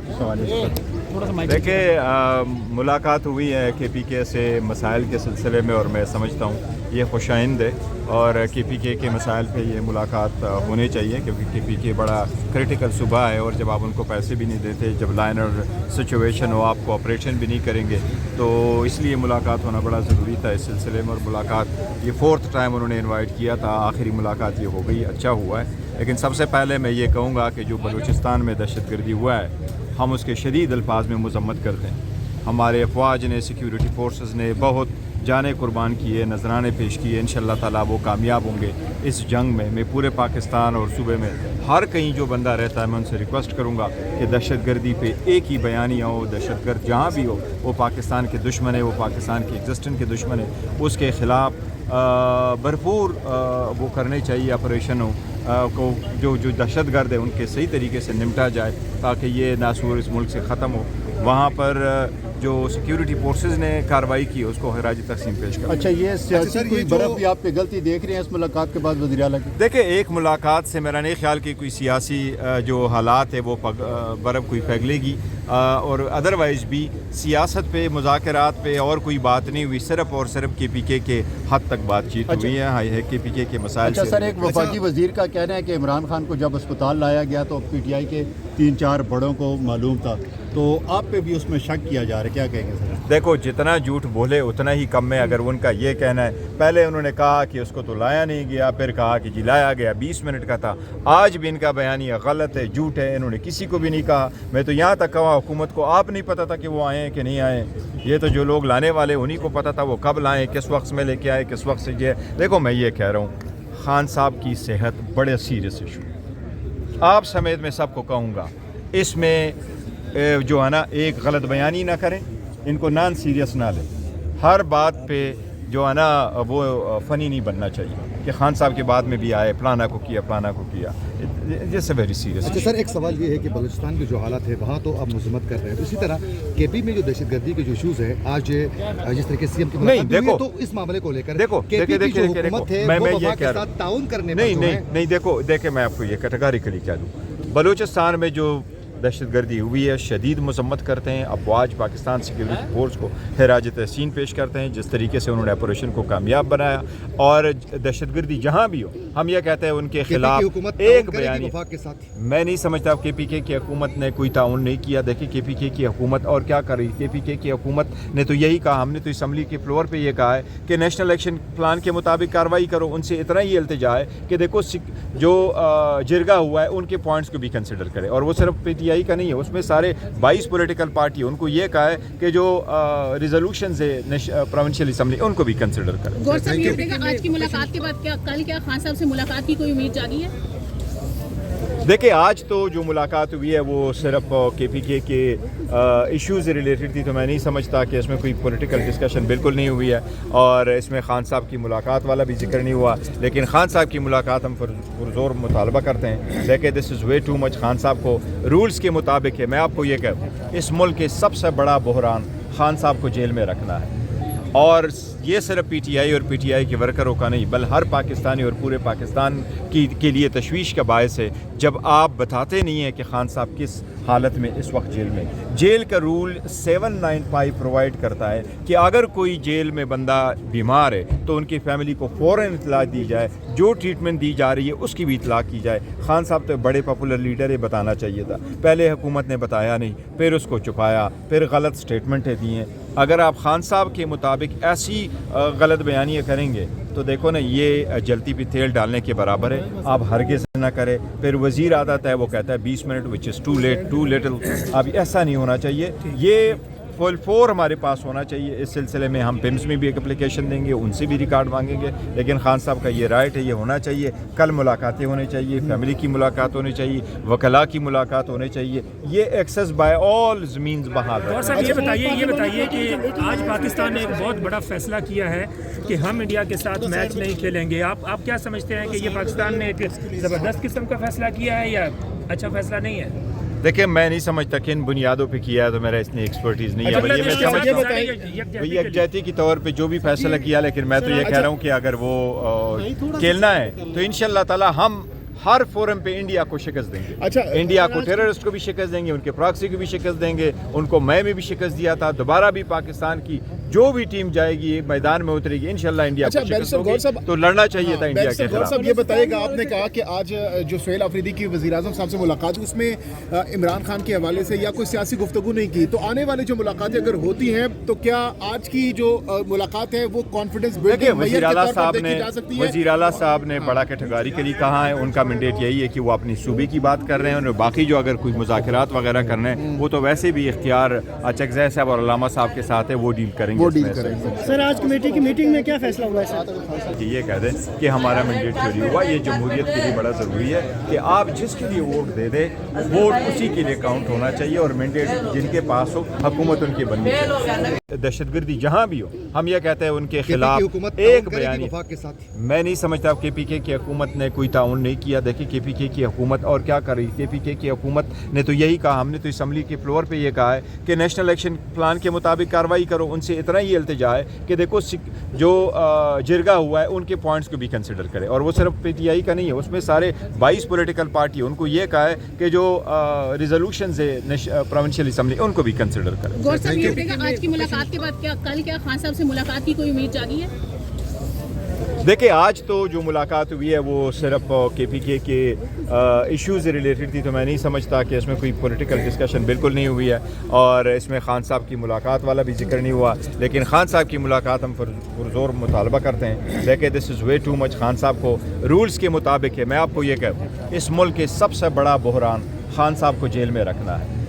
सवाल है थोड़ा सा। देखिए मुलाकात हुई है KPK से मसाइल के सिलसिले में और मैं समझता हूँ ये खुशाइंद है और KPK के मसाइल पे ये मुलाकात होनी चाहिए क्योंकि KPK बड़ा क्रिटिकल सूबा है और जब आप उनको पैसे भी नहीं देते, जब लाइनर सिचुएशन हो, आप कोऑपरेशन भी नहीं करेंगे, तो इसलिए मुलाकात होना बड़ा ज़रूरी था इस सिलसिले में। और मुलाकात ये 4th टाइम उन्होंने इनवाइट किया था, आखिरी मुलाकात ये हो गई, अच्छा हुआ है। लेकिन सबसे पहले मैं ये कहूँगा कि जो बलूचिस्तान में दहशतगर्दी हुआ है हम उसके शदीद अल्फाज में मजम्मत करते हैं। हमारे अफवाज ने, सिक्योरिटी फोर्सेस ने बहुत जाने कुर्बान किए, नजराने पेश किए। इंशाअल्लाह ताला वो कामयाब होंगे इस जंग में। मैं पूरे पाकिस्तान और सूबे में हर कहीं जो बंदा रहता है मैं उनसे रिक्वेस्ट करूँगा कि दहशतगर्दी पे एक ही बयानिया हो, दहशतगर्द जहाँ भी हो वो पाकिस्तान के दुश्मन है, वो पाकिस्तान की एग्जिस्टेंस के दुश्मन है, उसके ख़िलाफ़ भरपूर वो करने चाहिए ऑपरेशन हो को जो दहशतगर्द है उनके सही तरीके से निपटा जाए ताकि ये नासूर इस मुल्क से ख़त्म हो। वहाँ पर जो सिक्योरिटी फोर्सेस ने कार्रवाई की उसको खराज तहसीन पेश कर। अच्छा, ये सियासी कोई बर्फ भी आप पे गलती देख रहे हैं इस मुलाकात के बाद वज़ीर आला की? देखिए, एक मुलाकात से मेरा नहीं ख्याल कि कोई सियासी जो हालात है वो बर्फ कोई पिघलेगी और अदरवाइज़ भी सियासत पे, मुज़ाकरात पे और कोई बात नहीं हुई, सिर्फ और सिर्फ KPK के हद तक बातचीत हुई है KPK के मसाइल। अच्छा सर, एक वफाकी वज़ीर का कहना है कि इमरान खान को जब अस्पताल लाया गया तो PTI के 3-4 बड़ों को मालूम था, तो आप पे भी उसमें शक किया जा रहा है, क्या कहेंगे सर? देखो, जितना झूठ बोले उतना ही कम है। अगर उनका ये कहना है, पहले उन्होंने कहा कि उसको तो लाया नहीं गया, फिर कहा कि जी लाया गया, 20 मिनट का था। आज भी इनका बयानिया गलत है, झूठ है, इन्होंने किसी को भी नहीं कहा। मैं तो यहाँ तक कहा हुकूमत को आप नहीं पता था कि वो आए हैं कि नहीं आए। ये तो जो लोग लाने वाले उन्हीं को पता था वो कब लाएँ, किस वक्त में लेके आए, किस वक्त से ये। देखो, मैं ये कह रहा हूँ, खान साहब की सेहत बड़े सीरियस इशू, आप समेत मैं सबको कहूँगा, इसमें जो है ना एक गलत बयानी ना करें, इनको नॉन सीरियस ना लें। हर बात पे जो है ना वो फ़नी नहीं बनना चाहिए कि खान साहब के बाद में भी आए, फलाना को किया, फलाना को किया। जैसे वेरी सीरियस। अच्छा सर, एक सवाल ये है कि बलूचिस्तान के जो हालात है वहाँ तो आप मजम्मत कर रहे हैं, तो इसी तरह KP में जो दहशतगर्दी के जो इशूज़ है, आज जिस तरह के CM की नहीं, देखो, तो इस मामले को लेकर देखो मैं ये कह रहा हूँ ताउन करने नहीं देखो मैं आपको ये कैटेगरिकली कह दूँ, बलूचिस्तान में जो दहशतगर्दी हुई है शदीद मजम्मत करते हैं। अफवाज पाकिस्तान सिक्योरिटी फोर्स को खराज तहसीन पेश करते हैं जिस तरीके से उन्होंने ऑपरेशन को कामयाब बनाया। और दहशतगर्दी जहाँ भी हो हम ये कहते हैं उनके खिलाफ एक बयानी के साथ। मैं नहीं समझता KPK की हुकूमत ने कोई ताउन नहीं किया। देखिए, KPK की हुकूमत और क्या कर रही है। KPK की हुकूमत ने तो यही कहा, हमने तो असम्बली के फ्लोर पे ये कहा है कि नेशनल इलेक्शन प्लान के मुताबिक कार्रवाई करो। उनसे इतना ही इल्तिजा है कि देखो जो जिरगा हुआ है उनके पॉइंट्स को भी कंसिडर करें। और वो सिर्फ PTI का नहीं है, उसमें सारे 22 पॉलिटिकल पार्टी है, उनको ये कहा है कि जो रिजोल्यूशंस है प्रोविंशियल असम्बली उनको भी कंसिडर करें। गौर साहब, ये बताइएगा आज की मुलाकात के बाद कल क्या खान साहब से मुलाकात की कोई उम्मीद जागी है? देखिए, आज तो जो मुलाकात हुई है वो सिर्फ KPK के इश्यूज़ से रिलेटेड थी, तो मैं नहीं समझता कि इसमें कोई पॉलिटिकल डिस्कशन बिल्कुल नहीं हुई है और इसमें खान साहब की मुलाकात वाला भी जिक्र नहीं हुआ। लेकिन खान साहब की मुलाकात हम पुरजोर मुतालबा करते हैं। देखिए, this is way too much. Khan साहब को रूल्स के मुताबिक है। मैं आपको ये कहूँ, इस मुल्क के सबसे बड़ा बहरान खान साहब को जेल में रखना है और ये सिर्फ PTI और PTI के वर्करों का नहीं बल्कि हर पाकिस्तानी और पूरे पाकिस्तान के लिए तशवीश का बायस है जब आप बताते नहीं हैं कि खान साहब किस हालत में इस वक्त जेल में। जेल का रूल 795 प्रोवाइड करता है कि अगर कोई जेल में बंदा बीमार है तो उनकी फैमिली को फ़ौरन इतला दी जाए, जो ट्रीटमेंट दी जा रही है उसकी भी इतला की जाए। खान साहब तो बड़े पॉपुलर लीडर है, बताना चाहिए था। पहले हुकूमत ने बताया नहीं, फिर उसको छुपाया, फिर गलत स्टेटमेंटें दी हैं। अगर आप खान साहब के मुताबिक ऐसी गलत बयानियाँ करेंगे तो देखो ना, ये जलती पे तेल डालने के बराबर है। आप हरगिज़ ना करें। फिर वज़ीर आता है वो कहता है 20 minute, which is too late, too little. अब ऐसा नहीं होना चाहिए। ये फुल 4 हमारे पास होना चाहिए। इस सिलसिले में हम PIMS में भी एक एप्लीकेशन देंगे, उनसे भी रिकॉर्ड मांगेंगे। लेकिन खान साहब का ये राइट है, ये होना चाहिए। कल मुलाकातें होनी चाहिए, फैमिली की मुलाकात होनी चाहिए, वकला की मुलाकात होनी चाहिए। ये एक्सेस बाय ऑल मीन्स बहाल है। और सर ये बताइए कि आज पाकिस्तान ने एक बहुत बड़ा फैसला किया है कि हम इंडिया के साथ मैच नहीं खेलेंगे। आप क्या समझते हैं कि ये पाकिस्तान ने एक ज़बरदस्त किस्म का फैसला किया है या अच्छा फैसला नहीं है? देखिए, मैं नहीं समझता किन बुनियादों पे किया है, तो मेरा इतनी एक्सपर्टीज़ नहीं है। मैं समझता हूँ यकजहती के तौर पे जो भी फैसला किया, लेकिन मैं तो ये कह रहा हूँ कि अगर वो खेलना है तो इंशाअल्लाह ताला हम हर फोरम पे इंडिया को शिकस्त देंगे। अच्छा, इंडिया को टेररिस्ट को भी शिकस्त देंगे, उनके प्रॉक्सी को भी शिकस्त देंगे, उनको मैं में भी शिकस्त दिया था। दोबारा भी पाकिस्तान की जो भी टीम जाएगी मैदान में उतरेगी, इंशाल्लाह इंडिया अच्छा, को शिकस्त बैरिस्टर गौर साहब, होगी। तो लड़ना चाहिए था इंडिया के गौर खिलाफ। साहब ये बताइएगा, आपने कहा कि आज जो सुहेल अफरीदी की वज़ीर-ए-आज़म साहब से मुलाकात हुई, उसमें इमरान खान के हवाले से या कोई सियासी गुफ्तगू नहीं की, तो आने वाली जो मुलाकातें अगर होती हैं तो क्या आज की जो मुलाकात है वो कॉन्फिडेंस बिल्डिंग वज़ीर आला साहब ने बड़ा कैटेगरी के लिए कहा है, उनका मैंडेट यही है कि वो अपनी सूबे की बात कर रहे हैं, और बाकी जो अगर कोई मुज़ाकरात वगैरह करने हैं वो तो वैसे भी इख्तियार चकज़ई साहब और अल्लामा साहब के साथ है, वो डील करेंगे। सर, आज कमेटी की मीटिंग में क्या फैसला हुआ है सर? कि ये कह दें कि हमारा मैंडेट चोरी हुआ। ये जमहूरियत के लिए बड़ा ज़रूरी है कि आप जिसके लिए वोट दे दें, वोट उसी के लिए काउंट होना चाहिए, और मैंडेट जिनके पास हो हुकूमत उनकी बननी चाहिए। दहशतगर्दी जहाँ भी हो, हम ये कहते हैं उनके खिलाफ एक बयान के साथ। मैं नहीं समझता KPK की हुकूमत ने कोई ताउन नहीं किया। देखिए KPK की हुकूमत और क्या कर रही है। KPK की हुकूमत ने तो यही कहा, हमने तो असम्बली के फ्लोर पे ये कहा है कि नेशनल इलेक्शन प्लान के मुताबिक कार्रवाई करो। उनसे इतना ही इल्तिजा है कि देखो जो जिरगा हुआ है उनके पॉइंट्स को भी कंसिडर करें, और वो सिर्फ PTI का नहीं है, उसमें सारे 22 पॉलिटिकल पार्टी है। उनको ये कहा है कि जो रिजोल्यूशंस है प्रोविंशियल असम्बली उनको भी कंसिडर करें। गौर साहब, ये बताइएगा, आज की मुलाकात के बाद कल क्या खान साहब से मुलाकात की कोई उम्मीद जागी है? देखिए, आज तो जो मुलाकात हुई है वो सिर्फ KPK के इश्यूज़ रिलेटेड थी, तो मैं नहीं समझता कि इसमें कोई पॉलिटिकल डिस्कशन बिल्कुल नहीं हुई है, और इसमें खान साहब की मुलाकात वाला भी जिक्र नहीं हुआ। लेकिन खान साहब की मुलाकात हम पुरज़ोर मुतालबा करते हैं, लेकिन this is way too much. Khan साहब को रूल्स के मुताबिक है। मैं आपको ये कहूँ, इस मुल्क के सबसे बड़ा बहरान खान साहब को जेल में रखना है,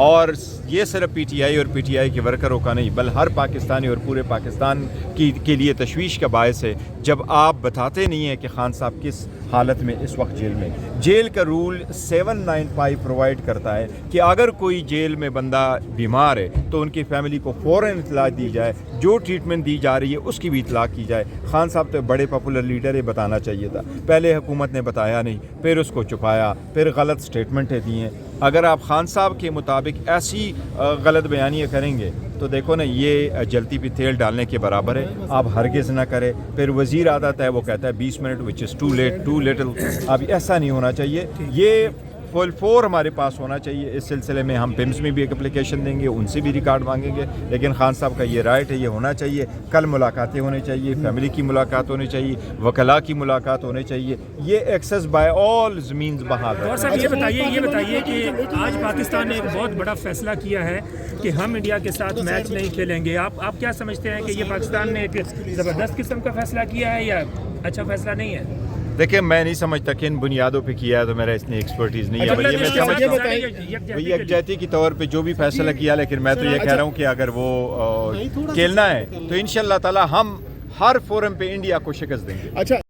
और ये सिर्फ PTI और PTI के वर्करों का नहीं, बल्कि हर पाकिस्तानी और पूरे पाकिस्तान के लिए तशवीश का बायस है जब आप बताते नहीं हैं कि खान साहब किस हालत में इस वक्त जेल में। जेल का रूल 795 प्रोवाइड करता है कि अगर कोई जेल में बंदा बीमार है तो उनकी फैमिली को फ़ौरन इतला दी जाए, जो ट्रीटमेंट दी जा रही है उसकी भी इतला की जाए। खान साहब तो बड़े पॉपुलर लीडर है, बताना चाहिए था। पहले हुकूमत ने बताया नहीं, फिर उसको छुपाया, फिर गलत स्टेटमेंटें दी हैं। अगर आप खान साहब के मुताबिक ऐसी गलत बयानियाँ करेंगे तो देखो ना, ये जलती पे तेल डालने के बराबर है। आप हरगिज़ ना करें। फिर वज़ीर आता है, वो कहता है 20 minute, which is too late too little. अब ऐसा नहीं होना चाहिए। ये फुल 4 हमारे पास होना चाहिए। इस सिलसिले में हम PIMS में भी एक एप्लीकेशन देंगे, उनसे भी रिकॉर्ड मांगेंगे। लेकिन खान साहब का ये राइट है, ये होना चाहिए। कल मुलाकातें होनी चाहिए, फैमिली की मुलाकात होनी चाहिए, वकला की मुलाकात होनी चाहिए। ये एक्सेस बाय ऑल मीन्स बहाल है। और सर ये बताइए कि आज पाकिस्तान ने एक बहुत बड़ा फैसला किया है कि हम इंडिया के साथ मैच नहीं खेलेंगे। आप क्या समझते हैं कि ये पाकिस्तान ने एक ज़बरदस्त किस्म का फैसला किया है या अच्छा फैसला नहीं है? देखिए, मैं नहीं समझता किन बुनियादों पे किया है, तो मेरा इसमें एक्सपर्टीज़ नहीं है। ये मैं समझता हूँ यकजहती के तौर पे जो भी फैसला किया, लेकिन मैं तो ये कह रहा हूँ कि अगर वो खेलना है तो इंशाल्लाह ताला हम हर फोरम पे इंडिया को शिकस्त देंगे। अच्छा।